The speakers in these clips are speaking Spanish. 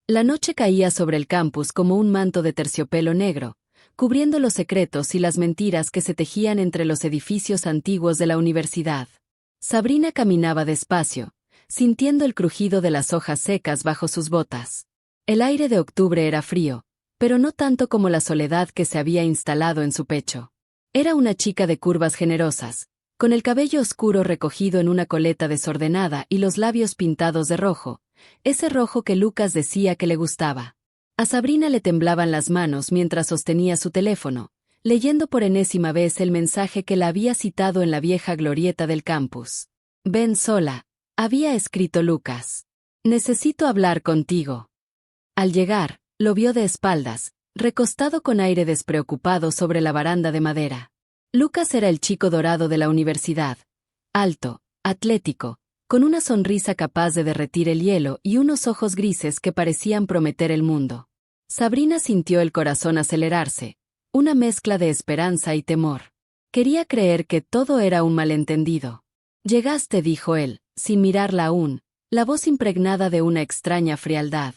La noche caía sobre el campus como un manto de terciopelo negro, cubriendo los secretos y las mentiras que se tejían entre los edificios antiguos de la universidad. Sabrina caminaba despacio, sintiendo el crujido de las hojas secas bajo sus botas. El aire de octubre era frío, pero no tanto como la soledad que se había instalado en su pecho. Era una chica de curvas generosas, con el cabello oscuro recogido en una coleta desordenada y los labios pintados de rojo, ese rojo que Lucas decía que le gustaba. A Sabrina le temblaban las manos mientras sostenía su teléfono, leyendo por enésima vez el mensaje que la había citado en la vieja glorieta del campus. «Ven sola», había escrito Lucas. «Necesito hablar contigo». Al llegar, lo vio de espaldas, recostado con aire despreocupado sobre la baranda de madera. Lucas era el chico dorado de la universidad, alto, atlético, con una sonrisa capaz de derretir el hielo y unos ojos grises que parecían prometer el mundo. Sabrina sintió el corazón acelerarse, una mezcla de esperanza y temor. Quería creer que todo era un malentendido. «Llegaste», dijo él, sin mirarla aún, la voz impregnada de una extraña frialdad.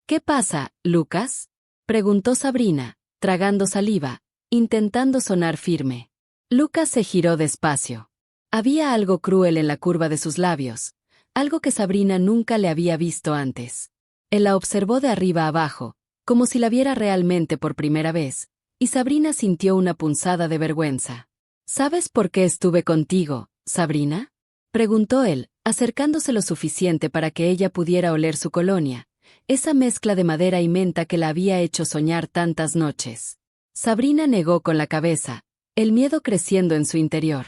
«¿Qué pasa, Lucas?», preguntó Sabrina, tragando saliva, intentando sonar firme. Lucas se giró despacio. Había algo cruel en la curva de sus labios, algo que Sabrina nunca le había visto antes. Él la observó de arriba abajo, como si la viera realmente por primera vez, y Sabrina sintió una punzada de vergüenza. «¿Sabes por qué estuve contigo, Sabrina?», preguntó él, acercándose lo suficiente para que ella pudiera oler su colonia, esa mezcla de madera y menta que la había hecho soñar tantas noches. Sabrina negó con la cabeza, el miedo creciendo en su interior.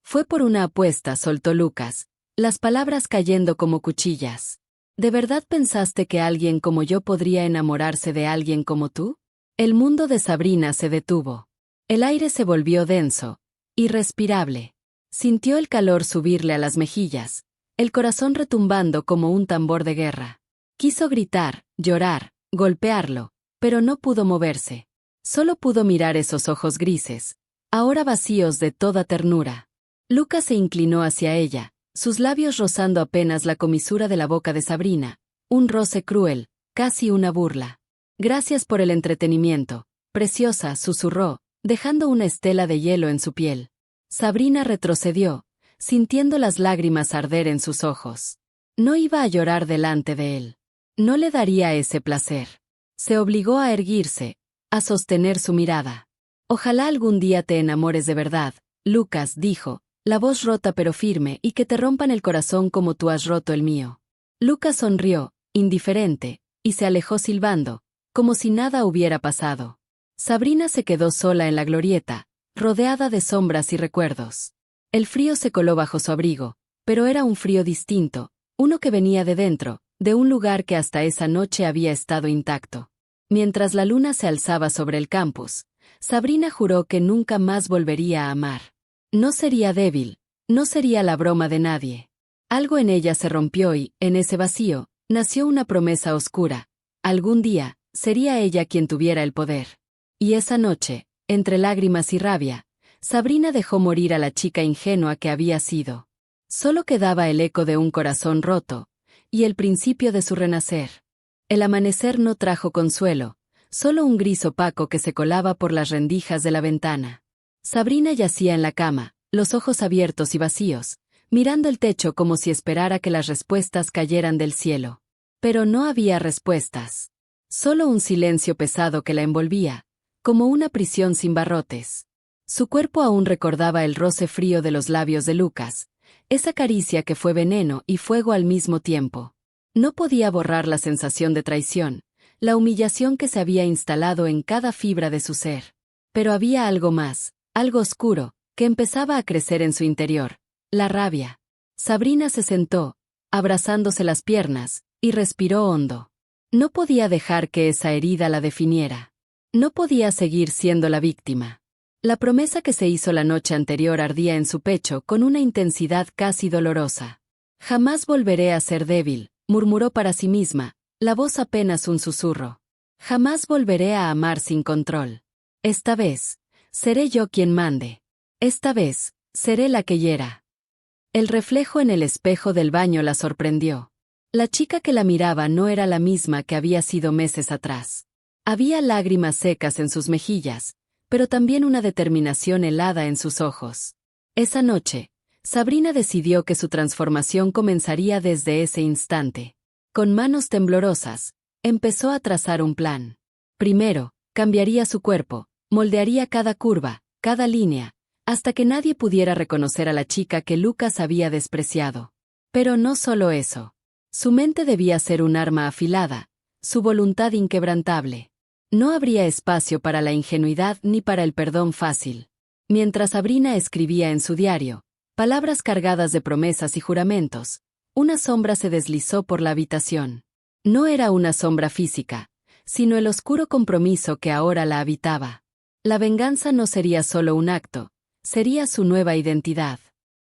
«Fue por una apuesta», soltó Lucas, las palabras cayendo como cuchillas. «¿De verdad pensaste que alguien como yo podría enamorarse de alguien como tú?». El mundo de Sabrina se detuvo. El aire se volvió denso, irrespirable. Sintió el calor subirle a las mejillas, el corazón retumbando como un tambor de guerra. Quiso gritar, llorar, golpearlo, pero no pudo moverse. Solo pudo mirar esos ojos grises, ahora vacíos de toda ternura. Lucas se inclinó hacia ella, sus labios rozando apenas la comisura de la boca de Sabrina, un roce cruel, casi una burla. «Gracias por el entretenimiento, preciosa», susurró, dejando una estela de hielo en su piel. Sabrina retrocedió, sintiendo las lágrimas arder en sus ojos. No iba a llorar delante de él. No le daría ese placer. Se obligó a erguirse, a sostener su mirada. «Ojalá algún día te enamores de verdad», Lucas dijo, la voz rota pero firme, «y que te rompan el corazón como tú has roto el mío». Lucas sonrió, indiferente, y se alejó silbando, como si nada hubiera pasado. Sabrina se quedó sola en la glorieta, rodeada de sombras y recuerdos. El frío se coló bajo su abrigo, pero era un frío distinto, uno que venía de dentro, de un lugar que hasta esa noche había estado intacto. Mientras la luna se alzaba sobre el campus, Sabrina juró que nunca más volvería a amar. No sería débil, no sería la broma de nadie. Algo en ella se rompió y, en ese vacío, nació una promesa oscura. Algún día, sería ella quien tuviera el poder. Y esa noche, entre lágrimas y rabia, Sabrina dejó morir a la chica ingenua que había sido. Solo quedaba el eco de un corazón roto, y el principio de su renacer. El amanecer no trajo consuelo, solo un gris opaco que se colaba por las rendijas de la ventana. Sabrina yacía en la cama, los ojos abiertos y vacíos, mirando el techo como si esperara que las respuestas cayeran del cielo. Pero no había respuestas. Solo un silencio pesado que la envolvía, como una prisión sin barrotes. Su cuerpo aún recordaba el roce frío de los labios de Lucas, esa caricia que fue veneno y fuego al mismo tiempo. No podía borrar la sensación de traición, la humillación que se había instalado en cada fibra de su ser. Pero había algo más, algo oscuro, que empezaba a crecer en su interior, la rabia. Sabrina se sentó, abrazándose las piernas, y respiró hondo. No podía dejar que esa herida la definiera. No podía seguir siendo la víctima. La promesa que se hizo la noche anterior ardía en su pecho con una intensidad casi dolorosa. «Jamás volveré a ser débil», murmuró para sí misma, la voz apenas un susurro. «Jamás volveré a amar sin control. Esta vez, seré yo quien mande. Esta vez, seré la que hiera». El reflejo en el espejo del baño la sorprendió. La chica que la miraba no era la misma que había sido meses atrás. Había lágrimas secas en sus mejillas, pero también una determinación helada en sus ojos. Esa noche, Sabrina decidió que su transformación comenzaría desde ese instante. Con manos temblorosas, empezó a trazar un plan. Primero, cambiaría su cuerpo, moldearía cada curva, cada línea, hasta que nadie pudiera reconocer a la chica que Lucas había despreciado. Pero no solo eso. Su mente debía ser un arma afilada, su voluntad inquebrantable. No habría espacio para la ingenuidad ni para el perdón fácil. Mientras Sabrina escribía en su diario, palabras cargadas de promesas y juramentos, una sombra se deslizó por la habitación. No era una sombra física, sino el oscuro compromiso que ahora la habitaba. La venganza no sería solo un acto, sería su nueva identidad.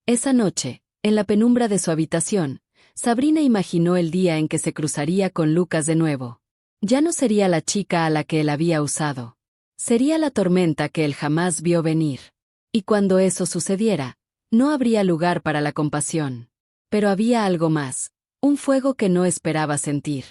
Esa noche, en la penumbra de su habitación, Sabrina imaginó el día en que se cruzaría con Lucas de nuevo. Ya no sería la chica a la que él había usado. Sería la tormenta que él jamás vio venir. Y cuando eso sucediera, no habría lugar para la compasión. Pero había algo más, un fuego que no esperaba sentir.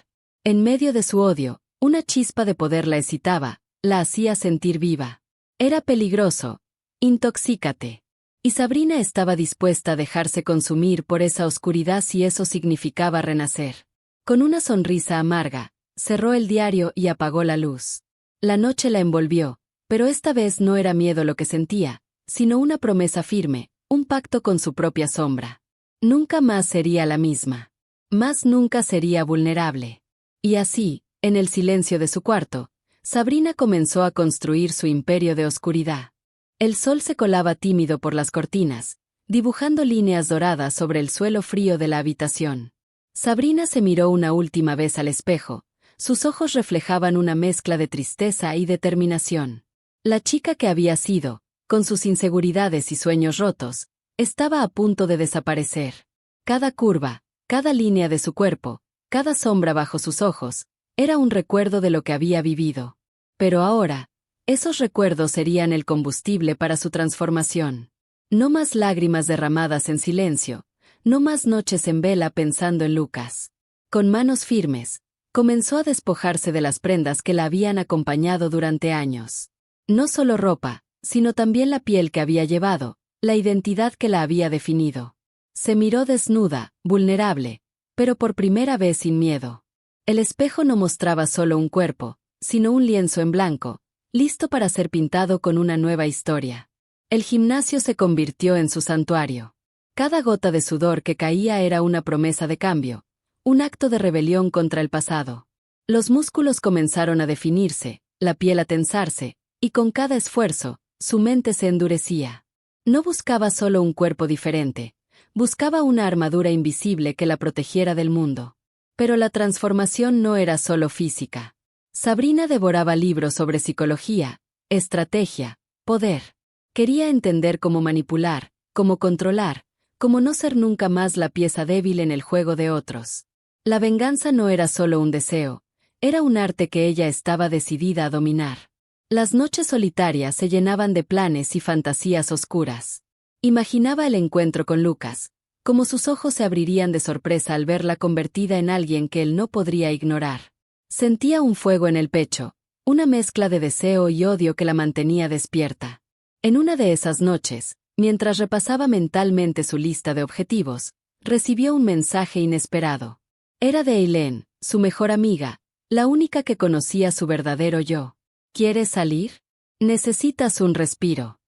En medio de su odio, una chispa de poder la excitaba, la hacía sentir viva. Era peligroso. Intoxícate. Y Sabrina estaba dispuesta a dejarse consumir por esa oscuridad si eso significaba renacer. Con una sonrisa amarga, cerró el diario y apagó la luz. La noche la envolvió, pero esta vez no era miedo lo que sentía, sino una promesa firme, un pacto con su propia sombra. Nunca más sería la misma. Más nunca sería vulnerable. Y así, en el silencio de su cuarto, Sabrina comenzó a construir su imperio de oscuridad. El sol se colaba tímido por las cortinas, dibujando líneas doradas sobre el suelo frío de la habitación. Sabrina se miró una última vez al espejo, sus ojos reflejaban una mezcla de tristeza y determinación. La chica que había sido, con sus inseguridades y sueños rotos, estaba a punto de desaparecer. Cada curva, cada línea de su cuerpo, cada sombra bajo sus ojos, era un recuerdo de lo que había vivido. Pero ahora, esos recuerdos serían el combustible para su transformación. No más lágrimas derramadas en silencio, no más noches en vela pensando en Lucas. Con manos firmes, comenzó a despojarse de las prendas que la habían acompañado durante años. No solo ropa, sino también la piel que había llevado, la identidad que la había definido. Se miró desnuda, vulnerable, pero por primera vez sin miedo. El espejo no mostraba solo un cuerpo, sino un lienzo en blanco, listo para ser pintado con una nueva historia. El gimnasio se convirtió en su santuario. Cada gota de sudor que caía era una promesa de cambio, un acto de rebelión contra el pasado. Los músculos comenzaron a definirse, la piel a tensarse, y con cada esfuerzo, su mente se endurecía. No buscaba solo un cuerpo diferente, buscaba una armadura invisible que la protegiera del mundo. Pero la transformación no era solo física. Sabrina devoraba libros sobre psicología, estrategia, poder. Quería entender cómo manipular, cómo controlar, cómo no ser nunca más la pieza débil en el juego de otros. La venganza no era solo un deseo, era un arte que ella estaba decidida a dominar. Las noches solitarias se llenaban de planes y fantasías oscuras. Imaginaba el encuentro con Lucas, cómo sus ojos se abrirían de sorpresa al verla convertida en alguien que él no podría ignorar. Sentía un fuego en el pecho, una mezcla de deseo y odio que la mantenía despierta. En una de esas noches, mientras repasaba mentalmente su lista de objetivos, recibió un mensaje inesperado. Era de Eileen, su mejor amiga, la única que conocía su verdadero yo. ¿Quieres salir? Necesitas un respiro.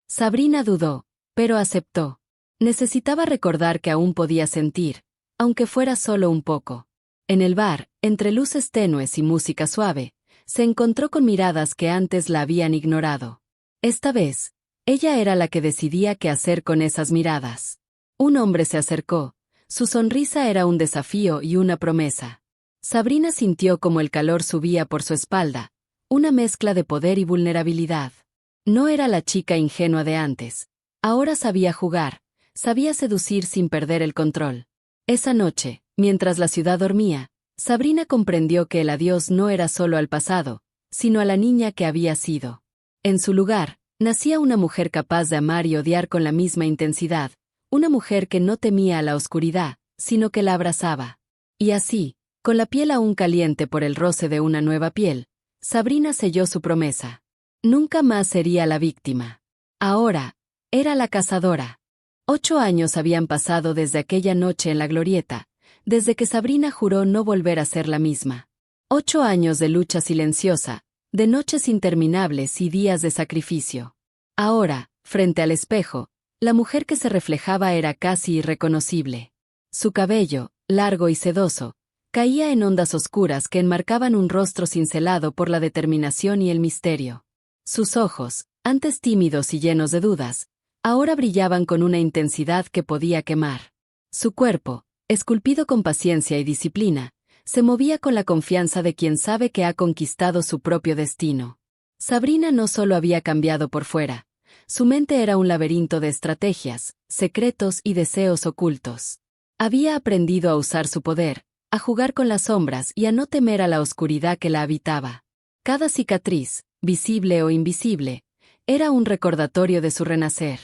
Sabrina dudó, pero aceptó. Necesitaba recordar que aún podía sentir, aunque fuera solo un poco. En el bar, entre luces tenues y música suave, se encontró con miradas que antes la habían ignorado. Esta vez, ella era la que decidía qué hacer con esas miradas. Un hombre se acercó, su sonrisa era un desafío y una promesa. Sabrina sintió como el calor subía por su espalda, una mezcla de poder y vulnerabilidad. No era la chica ingenua de antes, ahora sabía jugar, sabía seducir sin perder el control. Esa noche, mientras la ciudad dormía, Sabrina comprendió que el adiós no era solo al pasado, sino a la niña que había sido. En su lugar, nacía una mujer capaz de amar y odiar con la misma intensidad, una mujer que no temía a la oscuridad, sino que la abrazaba. Y así, con la piel aún caliente por el roce de una nueva piel, Sabrina selló su promesa. Nunca más sería la víctima. Ahora, era la cazadora. 8 años habían pasado desde aquella noche en la glorieta, desde que Sabrina juró no volver a ser la misma. 8 años de lucha silenciosa, de noches interminables y días de sacrificio. Ahora, frente al espejo, la mujer que se reflejaba era casi irreconocible. Su cabello, largo y sedoso, caía en ondas oscuras que enmarcaban un rostro cincelado por la determinación y el misterio. Sus ojos, antes tímidos y llenos de dudas, ahora brillaban con una intensidad que podía quemar. Su cuerpo, esculpido con paciencia y disciplina, se movía con la confianza de quien sabe que ha conquistado su propio destino. Sabrina no solo había cambiado por fuera, su mente era un laberinto de estrategias, secretos y deseos ocultos. Había aprendido a usar su poder, a jugar con las sombras y a no temer a la oscuridad que la habitaba. Cada cicatriz, visible o invisible, era un recordatorio de su renacer.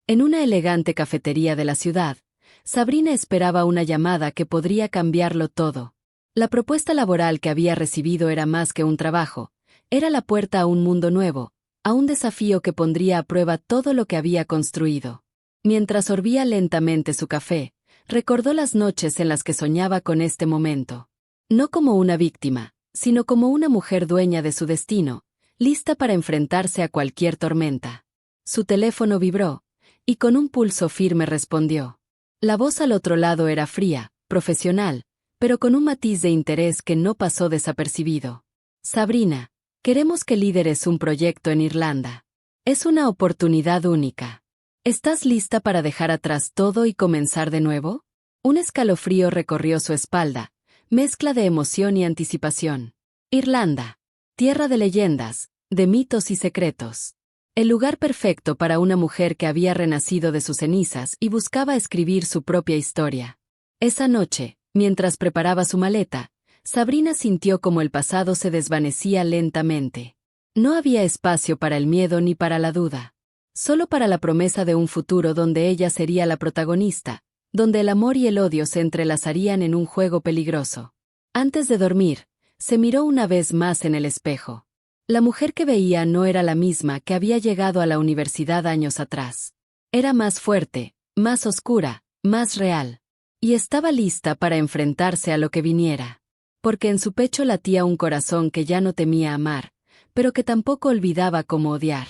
En una elegante cafetería de la ciudad, Sabrina esperaba una llamada que podría cambiarlo todo. La propuesta laboral que había recibido era más que un trabajo, era la puerta a un mundo nuevo, a un desafío que pondría a prueba todo lo que había construido. Mientras sorbía lentamente su café, recordó las noches en las que soñaba con este momento. No como una víctima, sino como una mujer dueña de su destino, lista para enfrentarse a cualquier tormenta. Su teléfono vibró, y con un pulso firme respondió. La voz al otro lado era fría, profesional, pero con un matiz de interés que no pasó desapercibido. Sabrina, queremos que lideres un proyecto en Irlanda. Es una oportunidad única. ¿Estás lista para dejar atrás todo y comenzar de nuevo? Un escalofrío recorrió su espalda, mezcla de emoción y anticipación. Irlanda. Tierra de leyendas, de mitos y secretos. El lugar perfecto para una mujer que había renacido de sus cenizas y buscaba escribir su propia historia. Esa noche, mientras preparaba su maleta, Sabrina sintió como el pasado se desvanecía lentamente. No había espacio para el miedo ni para la duda. Solo para la promesa de un futuro donde ella sería la protagonista, donde el amor y el odio se entrelazarían en un juego peligroso. Antes de dormir, se miró una vez más en el espejo. La mujer que veía no era la misma que había llegado a la universidad años atrás. Era más fuerte, más oscura, más real. Y estaba lista para enfrentarse a lo que viniera. Porque en su pecho latía un corazón que ya no temía amar, pero que tampoco olvidaba cómo odiar.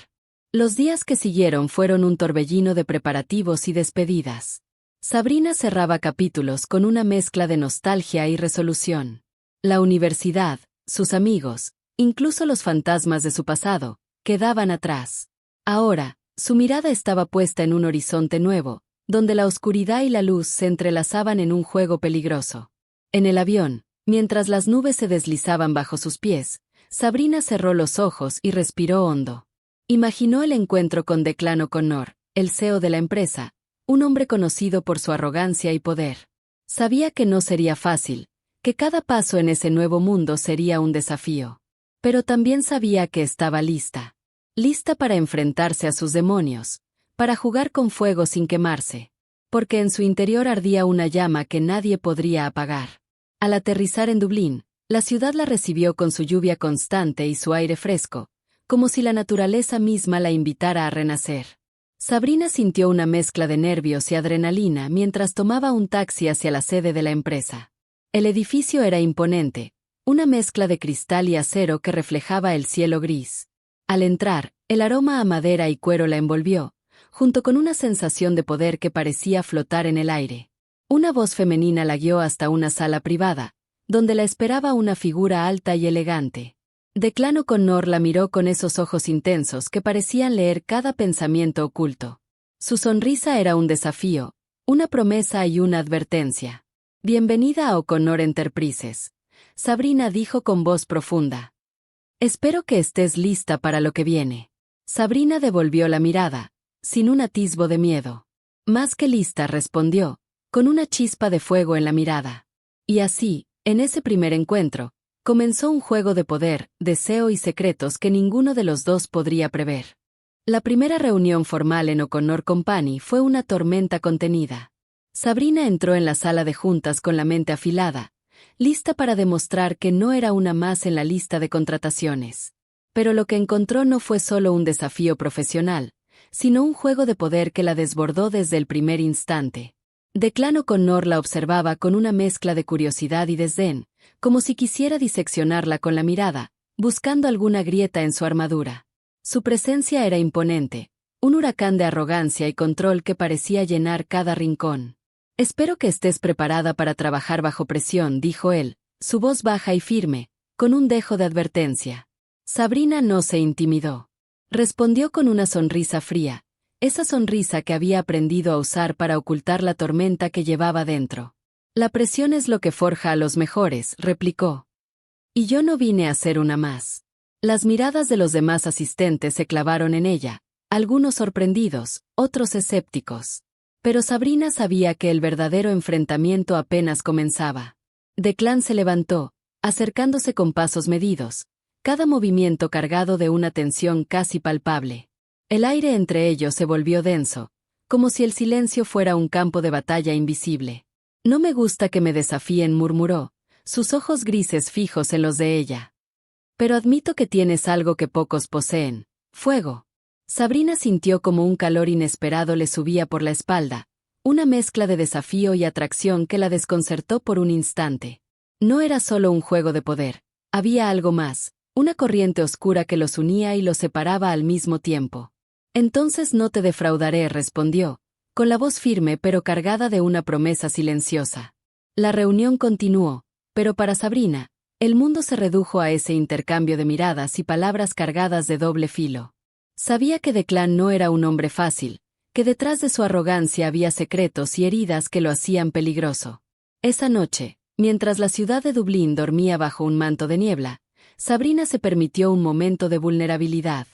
Los días que siguieron fueron un torbellino de preparativos y despedidas. Sabrina cerraba capítulos con una mezcla de nostalgia y resolución. La universidad, sus amigos, incluso los fantasmas de su pasado, quedaban atrás. Ahora, su mirada estaba puesta en un horizonte nuevo, donde la oscuridad y la luz se entrelazaban en un juego peligroso. En el avión, mientras las nubes se deslizaban bajo sus pies, Sabrina cerró los ojos y respiró hondo. Imaginó el encuentro con Declan O'Connor, el CEO de la empresa, un hombre conocido por su arrogancia y poder. Sabía que no sería fácil, que cada paso en ese nuevo mundo sería un desafío. Pero también sabía que estaba lista. Lista para enfrentarse a sus demonios, para jugar con fuego sin quemarse, porque en su interior ardía una llama que nadie podría apagar. Al aterrizar en Dublín, la ciudad la recibió con su lluvia constante y su aire fresco, como si la naturaleza misma la invitara a renacer. Sabrina sintió una mezcla de nervios y adrenalina mientras tomaba un taxi hacia la sede de la empresa. El edificio era imponente, una mezcla de cristal y acero que reflejaba el cielo gris. Al entrar, el aroma a madera y cuero la envolvió, junto con una sensación de poder que parecía flotar en el aire. Una voz femenina la guió hasta una sala privada, donde la esperaba una figura alta y elegante. Declan O'Connor la miró con esos ojos intensos que parecían leer cada pensamiento oculto. Su sonrisa era un desafío, una promesa y una advertencia. Bienvenida a O'Connor Enterprises, Sabrina dijo con voz profunda. Espero que estés lista para lo que viene. Sabrina devolvió la mirada, sin un atisbo de miedo. Más que lista, respondió, con una chispa de fuego en la mirada. Y así, en ese primer encuentro, comenzó un juego de poder, deseo y secretos que ninguno de los dos podría prever. La primera reunión formal en O'Connor Company fue una tormenta contenida. Sabrina entró en la sala de juntas con la mente afilada, lista para demostrar que no era una más en la lista de contrataciones. Pero lo que encontró no fue solo un desafío profesional, sino un juego de poder que la desbordó desde el primer instante. Declan O'Connor la observaba con una mezcla de curiosidad y desdén, como si quisiera diseccionarla con la mirada, buscando alguna grieta en su armadura. Su presencia era imponente, un huracán de arrogancia y control que parecía llenar cada rincón. «Espero que estés preparada para trabajar bajo presión», dijo él, su voz baja y firme, con un dejo de advertencia. Sabrina no se intimidó. Respondió con una sonrisa fría, esa sonrisa que había aprendido a usar para ocultar la tormenta que llevaba dentro. «La presión es lo que forja a los mejores», replicó. «Y yo no vine a ser una más». Las miradas de los demás asistentes se clavaron en ella, algunos sorprendidos, otros escépticos. Pero Sabrina sabía que el verdadero enfrentamiento apenas comenzaba. Declan se levantó, acercándose con pasos medidos, cada movimiento cargado de una tensión casi palpable. El aire entre ellos se volvió denso, como si el silencio fuera un campo de batalla invisible. «No me gusta que me desafíen», murmuró, sus ojos grises fijos en los de ella. «Pero admito que tienes algo que pocos poseen, fuego». Sabrina sintió como un calor inesperado le subía por la espalda, una mezcla de desafío y atracción que la desconcertó por un instante. No era solo un juego de poder, había algo más, una corriente oscura que los unía y los separaba al mismo tiempo. «Entonces no te defraudaré», respondió, con la voz firme pero cargada de una promesa silenciosa. La reunión continuó, pero para Sabrina, el mundo se redujo a ese intercambio de miradas y palabras cargadas de doble filo. Sabía que Declan no era un hombre fácil, que detrás de su arrogancia había secretos y heridas que lo hacían peligroso. Esa noche, mientras la ciudad de Dublín dormía bajo un manto de niebla, Sabrina se permitió un momento de vulnerabilidad.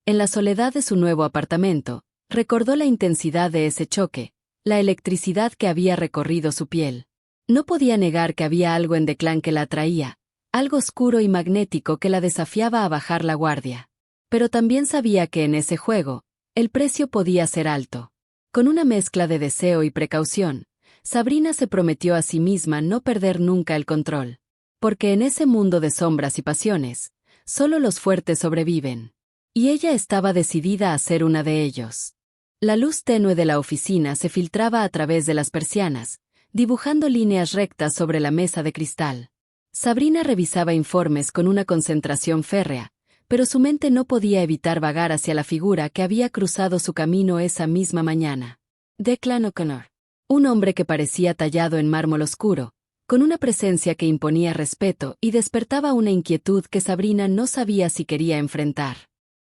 En la soledad de su nuevo apartamento, recordó la intensidad de ese choque, la electricidad que había recorrido su piel. No podía negar que había algo en Declan que la atraía, algo oscuro y magnético que la desafiaba a bajar la guardia. Pero también sabía que en ese juego, el precio podía ser alto. Con una mezcla de deseo y precaución, Sabrina se prometió a sí misma no perder nunca el control. Porque en ese mundo de sombras y pasiones, solo los fuertes sobreviven. Y ella estaba decidida a ser una de ellos. La luz tenue de la oficina se filtraba a través de las persianas, dibujando líneas rectas sobre la mesa de cristal. Sabrina revisaba informes con una concentración férrea, pero su mente no podía evitar vagar hacia la figura que había cruzado su camino esa misma mañana. Declan O'Connor. Un hombre que parecía tallado en mármol oscuro, con una presencia que imponía respeto y despertaba una inquietud que Sabrina no sabía si quería enfrentar.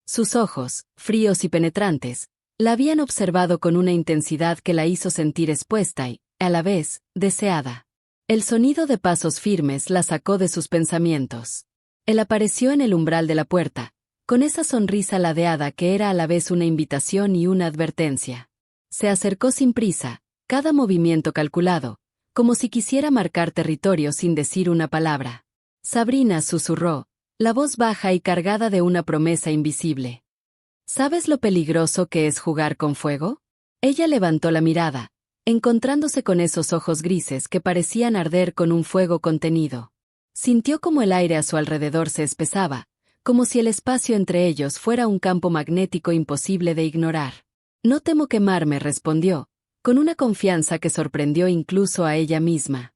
Sus ojos, fríos y penetrantes, la habían observado con una intensidad que la hizo sentir expuesta y, a la vez, deseada. El sonido de pasos firmes la sacó de sus pensamientos. Él apareció en el umbral de la puerta, con esa sonrisa ladeada que era a la vez una invitación y una advertencia. Se acercó sin prisa, cada movimiento calculado, como si quisiera marcar territorio sin decir una palabra. Sabrina susurró, la voz baja y cargada de una promesa invisible. ¿Sabes lo peligroso que es jugar con fuego? Ella levantó la mirada, encontrándose con esos ojos grises que parecían arder con un fuego contenido. Sintió como el aire a su alrededor se espesaba, como si el espacio entre ellos fuera un campo magnético imposible de ignorar. «No temo quemarme», respondió, con una confianza que sorprendió incluso a ella misma.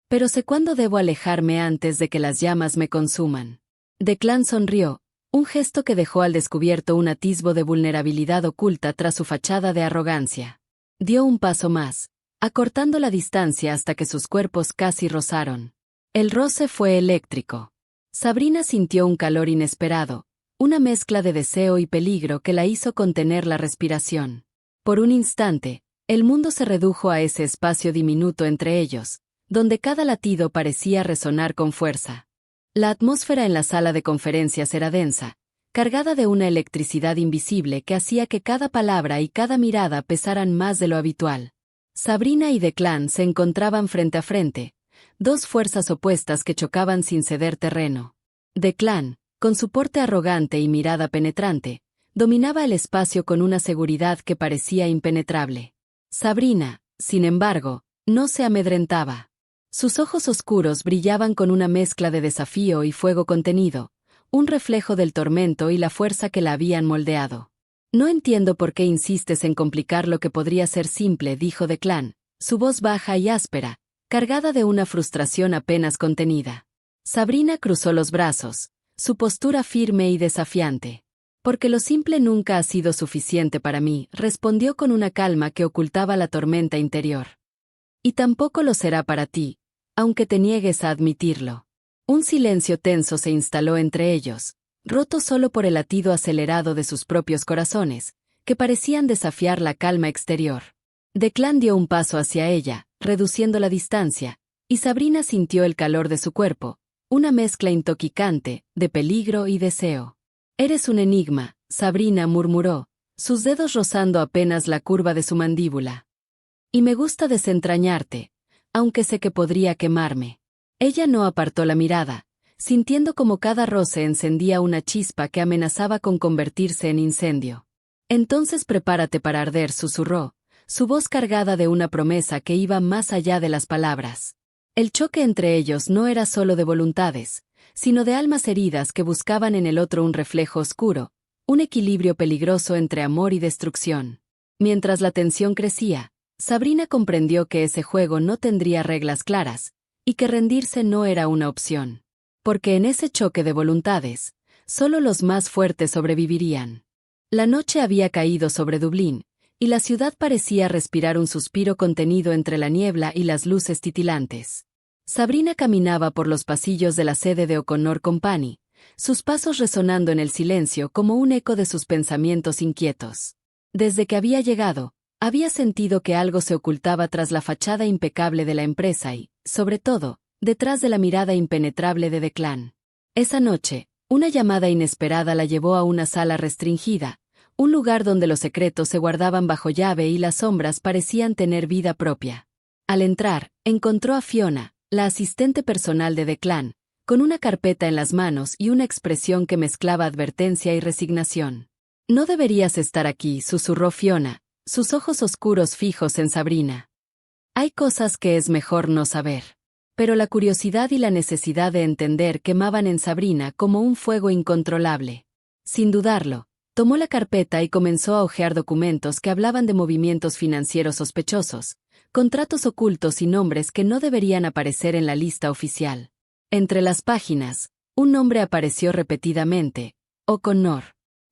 «Pero sé cuándo debo alejarme antes de que las llamas me consuman». Declan sonrió, un gesto que dejó al descubierto un atisbo de vulnerabilidad oculta tras su fachada de arrogancia. Dio un paso más, acortando la distancia hasta que sus cuerpos casi rozaron. El roce fue eléctrico. Sabrina sintió un calor inesperado, una mezcla de deseo y peligro que la hizo contener la respiración. Por un instante, el mundo se redujo a ese espacio diminuto entre ellos, donde cada latido parecía resonar con fuerza. La atmósfera en la sala de conferencias era densa, cargada de una electricidad invisible que hacía que cada palabra y cada mirada pesaran más de lo habitual. Sabrina y Declan se encontraban frente a frente, dos fuerzas opuestas que chocaban sin ceder terreno. Declan, con su porte arrogante y mirada penetrante, dominaba el espacio con una seguridad que parecía impenetrable. Sabrina, sin embargo, no se amedrentaba. Sus ojos oscuros brillaban con una mezcla de desafío y fuego contenido, un reflejo del tormento y la fuerza que la habían moldeado. No entiendo por qué insistes en complicar lo que podría ser simple, dijo Declan, su voz baja y áspera, cargada de una frustración apenas contenida. Sabrina cruzó los brazos, su postura firme y desafiante. Porque lo simple nunca ha sido suficiente para mí, respondió con una calma que ocultaba la tormenta interior. Y tampoco lo será para ti, aunque te niegues a admitirlo. Un silencio tenso se instaló entre ellos, roto solo por el latido acelerado de sus propios corazones, que parecían desafiar la calma exterior. Declan dio un paso hacia ella, reduciendo la distancia, y Sabrina sintió el calor de su cuerpo, una mezcla intoxicante, de peligro y deseo. Eres un enigma, Sabrina murmuró, sus dedos rozando apenas la curva de su mandíbula. Y me gusta desentrañarte, aunque sé que podría quemarme. Ella no apartó la mirada, sintiendo como cada roce encendía una chispa que amenazaba con convertirse en incendio. Entonces prepárate para arder, susurró, su voz cargada de una promesa que iba más allá de las palabras. El choque entre ellos no era solo de voluntades, sino de almas heridas que buscaban en el otro un reflejo oscuro, un equilibrio peligroso entre amor y destrucción. Mientras la tensión crecía, Sabrina comprendió que ese juego no tendría reglas claras, y que rendirse no era una opción. Porque en ese choque de voluntades, solo los más fuertes sobrevivirían. La noche había caído sobre Dublín, y la ciudad parecía respirar un suspiro contenido entre la niebla y las luces titilantes. Sabrina caminaba por los pasillos de la sede de O'Connor Company, sus pasos resonando en el silencio como un eco de sus pensamientos inquietos. Desde que había llegado, había sentido que algo se ocultaba tras la fachada impecable de la empresa y, sobre todo, detrás de la mirada impenetrable de Declan. Esa noche, una llamada inesperada la llevó a una sala restringida, un lugar donde los secretos se guardaban bajo llave y las sombras parecían tener vida propia. Al entrar, encontró a Fiona, la asistente personal de Declan, con una carpeta en las manos y una expresión que mezclaba advertencia y resignación. No deberías estar aquí, susurró Fiona, sus ojos oscuros fijos en Sabrina. Hay cosas que es mejor no saber. Pero la curiosidad y la necesidad de entender quemaban en Sabrina como un fuego incontrolable. Sin dudarlo, tomó la carpeta y comenzó a hojear documentos que hablaban de movimientos financieros sospechosos, contratos ocultos y nombres que no deberían aparecer en la lista oficial. Entre las páginas, un nombre apareció repetidamente: O'Connor.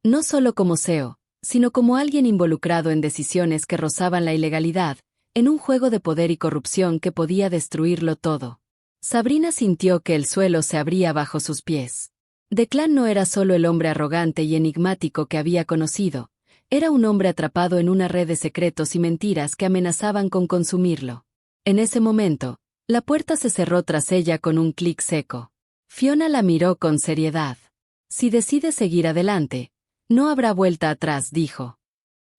No solo como CEO, sino como alguien involucrado en decisiones que rozaban la ilegalidad, en un juego de poder y corrupción que podía destruirlo todo. Sabrina sintió que el suelo se abría bajo sus pies. Declan no era solo el hombre arrogante y enigmático que había conocido, era un hombre atrapado en una red de secretos y mentiras que amenazaban con consumirlo. En ese momento, la puerta se cerró tras ella con un clic seco. Fiona la miró con seriedad. Si decides seguir adelante, no habrá vuelta atrás, dijo.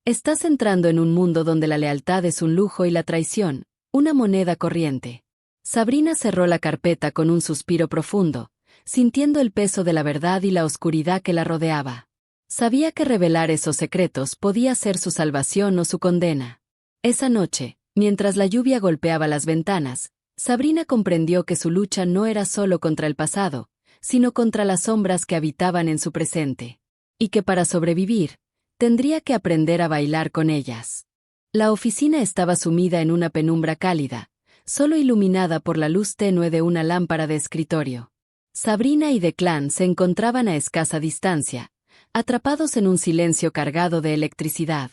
Estás entrando en un mundo donde la lealtad es un lujo y la traición, una moneda corriente. Sabrina cerró la carpeta con un suspiro profundo, sintiendo el peso de la verdad y la oscuridad que la rodeaba. Sabía que revelar esos secretos podía ser su salvación o su condena. Esa noche, mientras la lluvia golpeaba las ventanas, Sabrina comprendió que su lucha no era solo contra el pasado, sino contra las sombras que habitaban en su presente. Y que para sobrevivir, tendría que aprender a bailar con ellas. La oficina estaba sumida en una penumbra cálida, solo iluminada por la luz tenue de una lámpara de escritorio. Sabrina y Declan se encontraban a escasa distancia, atrapados en un silencio cargado de electricidad.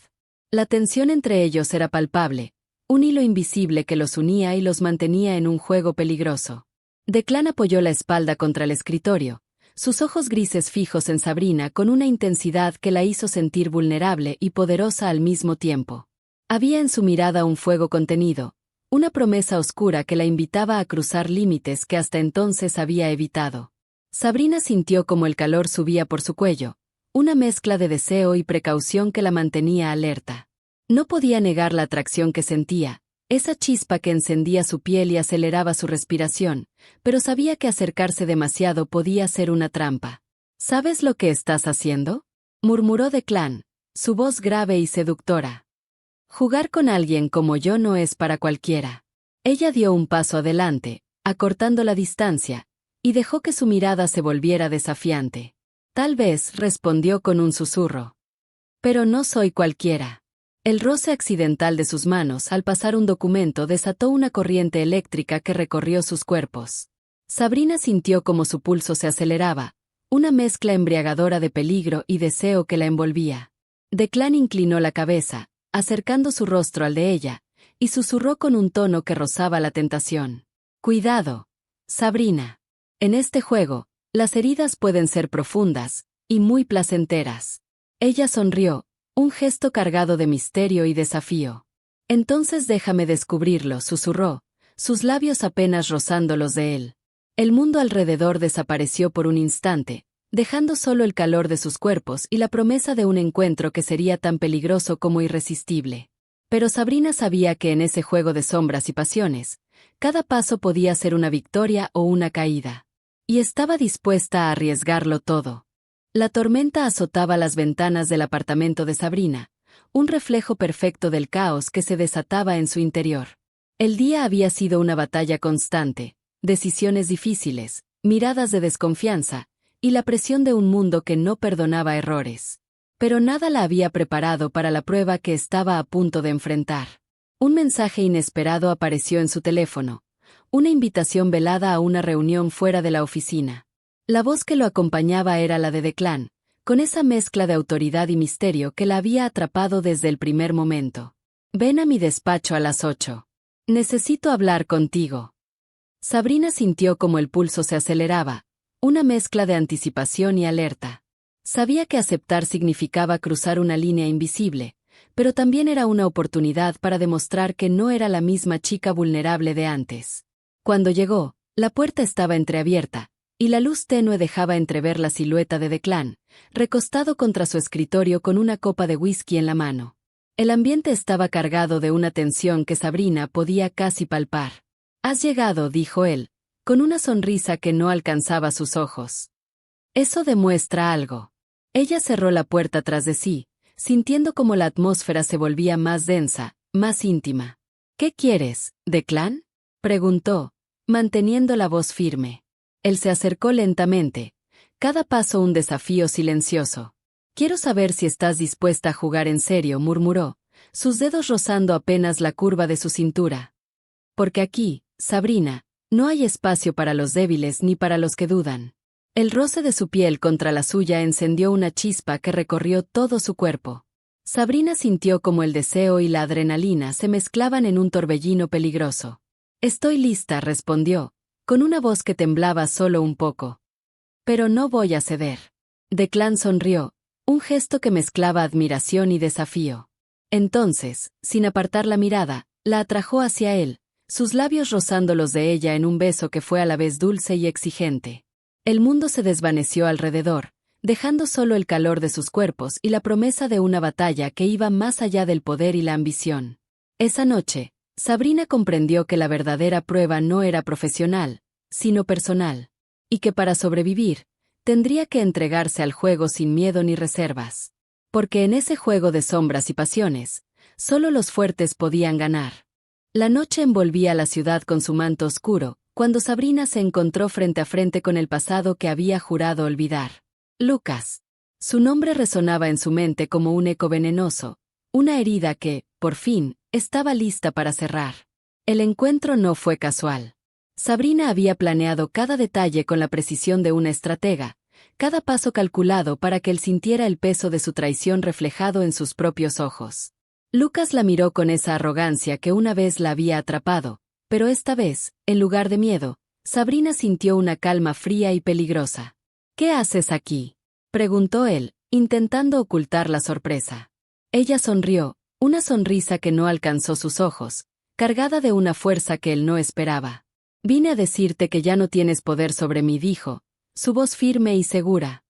La tensión entre ellos era palpable, un hilo invisible que los unía y los mantenía en un juego peligroso. Declan apoyó la espalda contra el escritorio, sus ojos grises fijos en Sabrina con una intensidad que la hizo sentir vulnerable y poderosa al mismo tiempo. Había en su mirada un fuego contenido, una promesa oscura que la invitaba a cruzar límites que hasta entonces había evitado. Sabrina sintió como el calor subía por su cuello, una mezcla de deseo y precaución que la mantenía alerta. No podía negar la atracción que sentía, esa chispa que encendía su piel y aceleraba su respiración, pero sabía que acercarse demasiado podía ser una trampa. ¿Sabes lo que estás haciendo?, murmuró Declan, su voz grave y seductora. Jugar con alguien como yo no es para cualquiera. Ella dio un paso adelante, acortando la distancia, y dejó que su mirada se volviera desafiante. Tal vez, respondió con un susurro. Pero no soy cualquiera. El roce accidental de sus manos al pasar un documento desató una corriente eléctrica que recorrió sus cuerpos. Sabrina sintió como su pulso se aceleraba, una mezcla embriagadora de peligro y deseo que la envolvía. Declan inclinó la cabeza, acercando su rostro al de ella, y susurró con un tono que rozaba la tentación. Cuidado, Sabrina. En este juego, las heridas pueden ser profundas y muy placenteras. Ella sonrió, un gesto cargado de misterio y desafío. Entonces déjame descubrirlo, susurró, sus labios apenas rozando los de él. El mundo alrededor desapareció por un instante, dejando solo el calor de sus cuerpos y la promesa de un encuentro que sería tan peligroso como irresistible. Pero Sabrina sabía que en ese juego de sombras y pasiones, cada paso podía ser una victoria o una caída. Y estaba dispuesta a arriesgarlo todo. La tormenta azotaba las ventanas del apartamento de Sabrina, un reflejo perfecto del caos que se desataba en su interior. El día había sido una batalla constante, decisiones difíciles, miradas de desconfianza, y la presión de un mundo que no perdonaba errores. Pero nada la había preparado para la prueba que estaba a punto de enfrentar. Un mensaje inesperado apareció en su teléfono, una invitación velada a una reunión fuera de la oficina. La voz que lo acompañaba era la de Declan, con esa mezcla de autoridad y misterio que la había atrapado desde el primer momento. Ven a mi despacho a las 8. Necesito hablar contigo. Sabrina sintió como el pulso se aceleraba, una mezcla de anticipación y alerta. Sabía que aceptar significaba cruzar una línea invisible, pero también era una oportunidad para demostrar que no era la misma chica vulnerable de antes. Cuando llegó, la puerta estaba entreabierta, y la luz tenue dejaba entrever la silueta de Declan, recostado contra su escritorio con una copa de whisky en la mano. El ambiente estaba cargado de una tensión que Sabrina podía casi palpar. «Has llegado», dijo él, con una sonrisa que no alcanzaba sus ojos. «Eso demuestra algo». Ella cerró la puerta tras de sí, sintiendo como la atmósfera se volvía más densa, más íntima. «¿Qué quieres, Declan?», preguntó, manteniendo la voz firme. Él se acercó lentamente, cada paso un desafío silencioso. «Quiero saber si estás dispuesta a jugar en serio», murmuró, sus dedos rozando apenas la curva de su cintura. «Porque aquí, Sabrina, no hay espacio para los débiles ni para los que dudan». El roce de su piel contra la suya encendió una chispa que recorrió todo su cuerpo. Sabrina sintió como el deseo y la adrenalina se mezclaban en un torbellino peligroso. «Estoy lista», respondió, con una voz que temblaba solo un poco. «Pero no voy a ceder». Declan sonrió, un gesto que mezclaba admiración y desafío. Entonces, sin apartar la mirada, la atrajo hacia él, sus labios rozando los de ella en un beso que fue a la vez dulce y exigente. El mundo se desvaneció alrededor, dejando solo el calor de sus cuerpos y la promesa de una batalla que iba más allá del poder y la ambición. Esa noche, Sabrina comprendió que la verdadera prueba no era profesional, sino personal, y que para sobrevivir, tendría que entregarse al juego sin miedo ni reservas. Porque en ese juego de sombras y pasiones, solo los fuertes podían ganar. La noche envolvía la ciudad con su manto oscuro, cuando Sabrina se encontró frente a frente con el pasado que había jurado olvidar. Lucas. Su nombre resonaba en su mente como un eco venenoso, una herida que, por fin, estaba lista para cerrar. El encuentro no fue casual. Sabrina había planeado cada detalle con la precisión de una estratega, cada paso calculado para que él sintiera el peso de su traición reflejado en sus propios ojos. Lucas la miró con esa arrogancia que una vez la había atrapado, pero esta vez, en lugar de miedo, Sabrina sintió una calma fría y peligrosa. «¿Qué haces aquí?», preguntó él, intentando ocultar la sorpresa. Ella sonrió, una sonrisa que no alcanzó sus ojos, cargada de una fuerza que él no esperaba. «Vine a decirte que ya no tienes poder sobre mí», dijo, su voz firme y segura.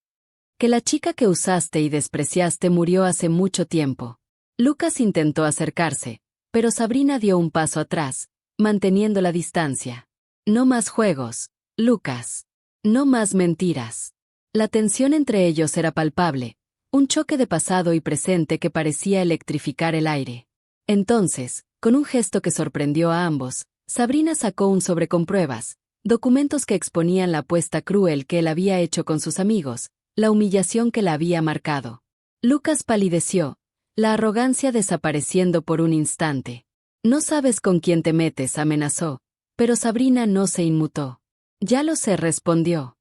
«Que la chica que usaste y despreciaste murió hace mucho tiempo». Lucas intentó acercarse, pero Sabrina dio un paso atrás, manteniendo la distancia. «No más juegos, Lucas. No más mentiras». La tensión entre ellos era palpable, un choque de pasado y presente que parecía electrificar el aire. Entonces, con un gesto que sorprendió a ambos, Sabrina sacó un sobre con pruebas, documentos que exponían la apuesta cruel que él había hecho con sus amigos, la humillación que la había marcado. Lucas palideció, la arrogancia desapareciendo por un instante. No sabes con quién te metes, amenazó, pero Sabrina no se inmutó. Ya lo sé, respondió.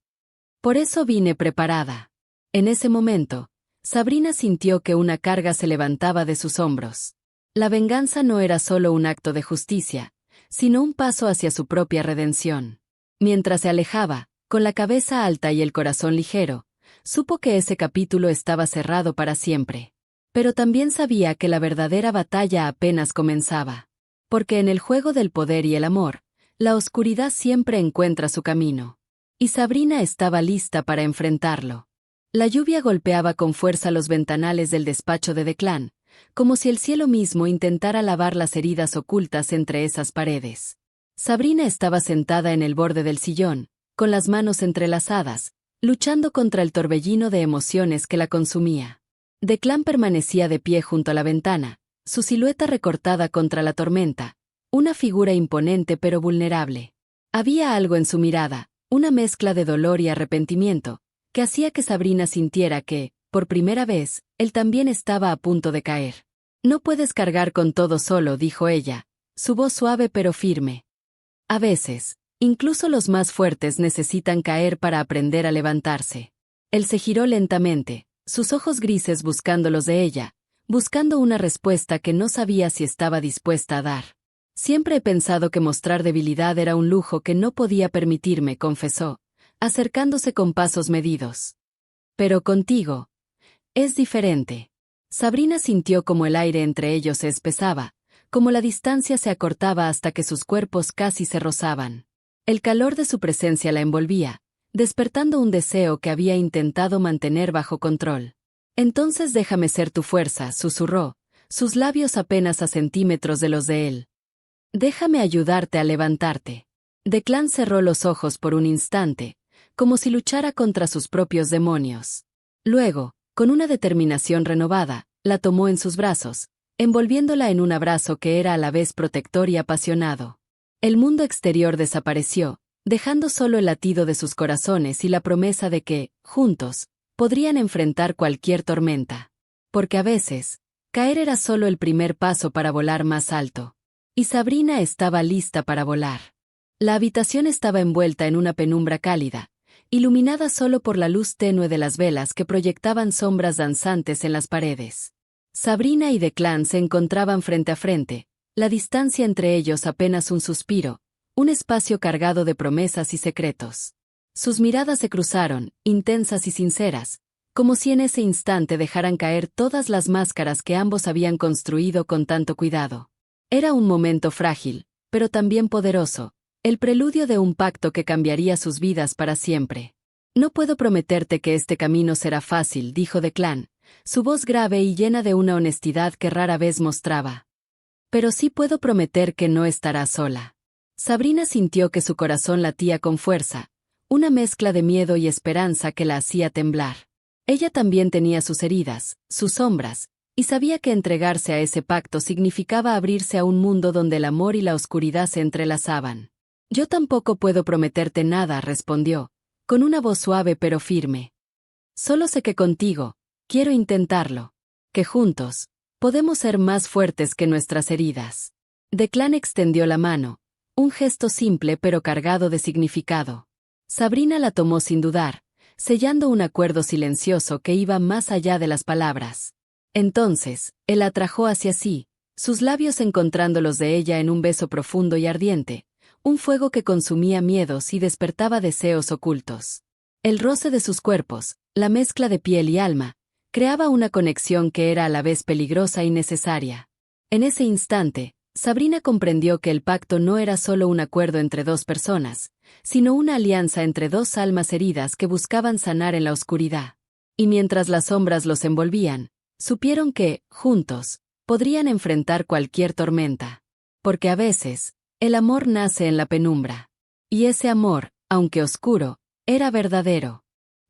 Por eso vine preparada. En ese momento, Sabrina sintió que una carga se levantaba de sus hombros. La venganza no era solo un acto de justicia, sino un paso hacia su propia redención. Mientras se alejaba, con la cabeza alta y el corazón ligero, supo que ese capítulo estaba cerrado para siempre. Pero también sabía que la verdadera batalla apenas comenzaba. Porque en el juego del poder y el amor, la oscuridad siempre encuentra su camino. Y Sabrina estaba lista para enfrentarlo. La lluvia golpeaba con fuerza los ventanales del despacho de Declan, como si el cielo mismo intentara lavar las heridas ocultas entre esas paredes. Sabrina estaba sentada en el borde del sillón, con las manos entrelazadas, luchando contra el torbellino de emociones que la consumía. Declan permanecía de pie junto a la ventana, su silueta recortada contra la tormenta, una figura imponente pero vulnerable. Había algo en su mirada, una mezcla de dolor y arrepentimiento, que hacía que Sabrina sintiera que, por primera vez, él también estaba a punto de caer. No puedes cargar con todo solo, dijo ella, su voz suave pero firme. A veces, incluso los más fuertes necesitan caer para aprender a levantarse. Él se giró lentamente, sus ojos grises buscando los de ella, buscando una respuesta que no sabía si estaba dispuesta a dar. Siempre he pensado que mostrar debilidad era un lujo que no podía permitirme, confesó, acercándose con pasos medidos. Pero contigo, es diferente. Sabrina sintió como el aire entre ellos se espesaba, como la distancia se acortaba hasta que sus cuerpos casi se rozaban. El calor de su presencia la envolvía, despertando un deseo que había intentado mantener bajo control. Entonces déjame ser tu fuerza, susurró, sus labios apenas a centímetros de los de él. Déjame ayudarte a levantarte. Declan cerró los ojos por un instante, como si luchara contra sus propios demonios. Luego, con una determinación renovada, la tomó en sus brazos, envolviéndola en un abrazo que era a la vez protector y apasionado. El mundo exterior desapareció, dejando solo el latido de sus corazones y la promesa de que, juntos, podrían enfrentar cualquier tormenta. Porque a veces, caer era solo el primer paso para volar más alto. Y Sabrina estaba lista para volar. La habitación estaba envuelta en una penumbra cálida, iluminada solo por la luz tenue de las velas que proyectaban sombras danzantes en las paredes. Sabrina y Declan se encontraban frente a frente, la distancia entre ellos apenas un suspiro, un espacio cargado de promesas y secretos. Sus miradas se cruzaron, intensas y sinceras, como si en ese instante dejaran caer todas las máscaras que ambos habían construido con tanto cuidado. Era un momento frágil, pero también poderoso, el preludio de un pacto que cambiaría sus vidas para siempre. No puedo prometerte que este camino será fácil, dijo Declan, su voz grave y llena de una honestidad que rara vez mostraba. Pero sí puedo prometer que no estarás sola. Sabrina sintió que su corazón latía con fuerza, una mezcla de miedo y esperanza que la hacía temblar. Ella también tenía sus heridas, sus sombras, y sabía que entregarse a ese pacto significaba abrirse a un mundo donde el amor y la oscuridad se entrelazaban. Yo tampoco puedo prometerte nada, respondió, con una voz suave pero firme. Solo sé que contigo, quiero intentarlo. Que juntos, podemos ser más fuertes que nuestras heridas. Declan extendió la mano, un gesto simple pero cargado de significado. Sabrina la tomó sin dudar, sellando un acuerdo silencioso que iba más allá de las palabras. Entonces, él la atrajo hacia sí, sus labios encontrando los de ella en un beso profundo y ardiente, un fuego que consumía miedos y despertaba deseos ocultos. El roce de sus cuerpos, la mezcla de piel y alma, creaba una conexión que era a la vez peligrosa y necesaria. En ese instante, Sabrina comprendió que el pacto no era solo un acuerdo entre dos personas, sino una alianza entre dos almas heridas que buscaban sanar en la oscuridad. Y mientras las sombras los envolvían, supieron que, juntos, podrían enfrentar cualquier tormenta. Porque a veces, el amor nace en la penumbra. Y ese amor, aunque oscuro, era verdadero.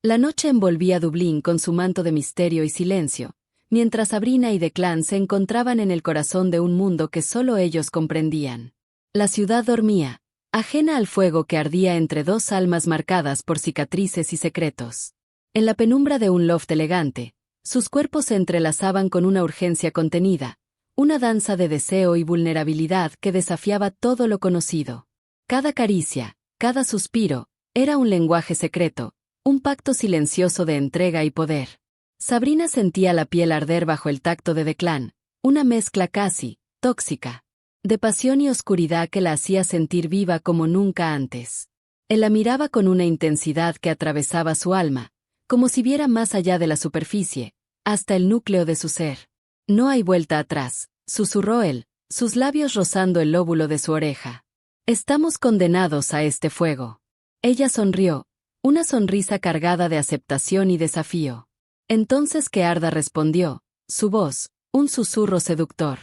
La noche envolvía Dublín con su manto de misterio y silencio, mientras Sabrina y Declan se encontraban en el corazón de un mundo que solo ellos comprendían. La ciudad dormía, ajena al fuego que ardía entre dos almas marcadas por cicatrices y secretos. En la penumbra de un loft elegante, sus cuerpos se entrelazaban con una urgencia contenida, una danza de deseo y vulnerabilidad que desafiaba todo lo conocido. Cada caricia, cada suspiro, era un lenguaje secreto, un pacto silencioso de entrega y poder. Sabrina sentía la piel arder bajo el tacto de Declan, una mezcla casi tóxica, de pasión y oscuridad que la hacía sentir viva como nunca antes. Él la miraba con una intensidad que atravesaba su alma, como si viera más allá de la superficie, hasta el núcleo de su ser. No hay vuelta atrás, susurró él, sus labios rozando el lóbulo de su oreja. Estamos condenados a este fuego. Ella sonrió, una sonrisa cargada de aceptación y desafío. Entonces que arda respondió, su voz, un susurro seductor.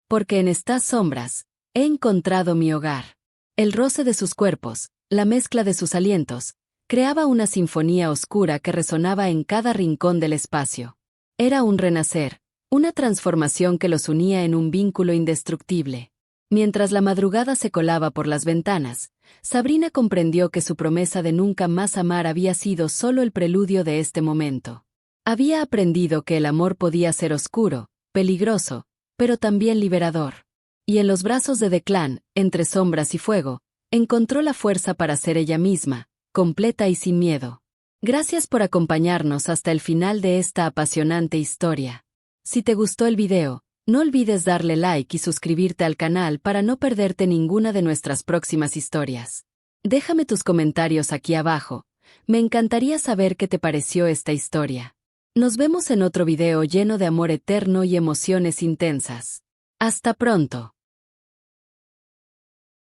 Porque en estas sombras, he encontrado mi hogar. El roce de sus cuerpos, la mezcla de sus alientos, creaba una sinfonía oscura que resonaba en cada rincón del espacio. Era un renacer, una transformación que los unía en un vínculo indestructible. Mientras la madrugada se colaba por las ventanas, Sabrina comprendió que su promesa de nunca más amar había sido solo el preludio de este momento. Había aprendido que el amor podía ser oscuro, peligroso, pero también liberador. Y en los brazos de Declan, entre sombras y fuego, encontró la fuerza para ser ella misma, completa y sin miedo. Gracias por acompañarnos hasta el final de esta apasionante historia. Si te gustó el video, no olvides darle like y suscribirte al canal para no perderte ninguna de nuestras próximas historias. Déjame tus comentarios aquí abajo, me encantaría saber qué te pareció esta historia. Nos vemos en otro video lleno de amor eterno y emociones intensas. Hasta pronto.